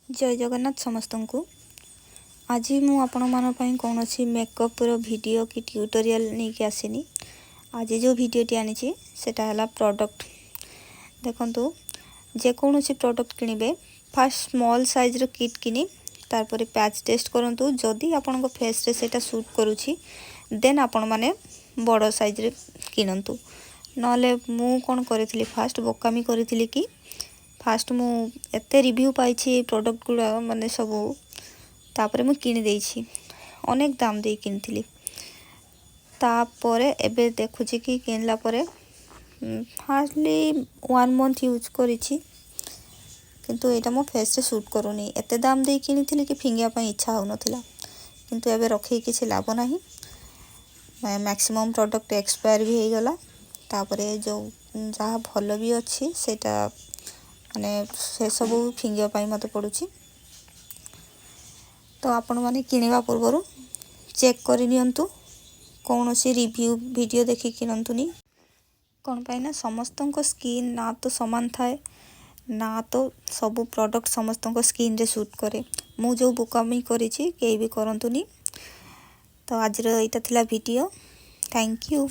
जय जगन्नाथ समस्त को आज मु आपण मान कौन मेकअप वीडियो कि ट्यूटोरियल नहीं कि आसनी। आज जो वीडियोटी आनी सेटा प्रोडक्ट देखंतु जेकोसी प्रोडक्ट किनिबे फास्ट स्मॉल साइज रो किट किनी तारपरे पैच टेस्ट करंतु जदि आपण फेस रे सेटा सूट करूची देन आपण माने बड़ साइज रे किनंतु नले मु कोन करथिली फास्ट बोकामी करथिली कि फास्ट मु एते रिव्यू पाइछि प्रोडक्ट गुड़ा माने सब तापरे मु किनि देइछि अनेक दाम दे किनथिली तापरे एबे देखुछि कि किनला परे हार्डली 1 मंथ यूज करिछि किंतु एटा मो फेस रे सूट करूनी एते दाम दे किनिथिली कि फिंगिया पई इच्छा हो नथिला किंतु एबे रखि किछि लाभ नाही मैक्सिमम प्रोडक्ट एक्सपायर भी हे गला तापरे जो जहा भलो भी अछि सेटा माने से सब फिंगिया पाई मते पडुछि तो आपण माने किनिबा पूर्वरु चेक करि नियंतु कोनोसी रिव्यू वीडियो देखि किनंतुनी कोन पाई ना समस्तन को स्किन ना तो समान थाए ना तो सब प्रोडक्ट समस्तन को स्किन रे सूट करे मु जो बुकामी करिछि केई भी करंतुनी तो आज रो एटा थिला वीडियो थैंक यू।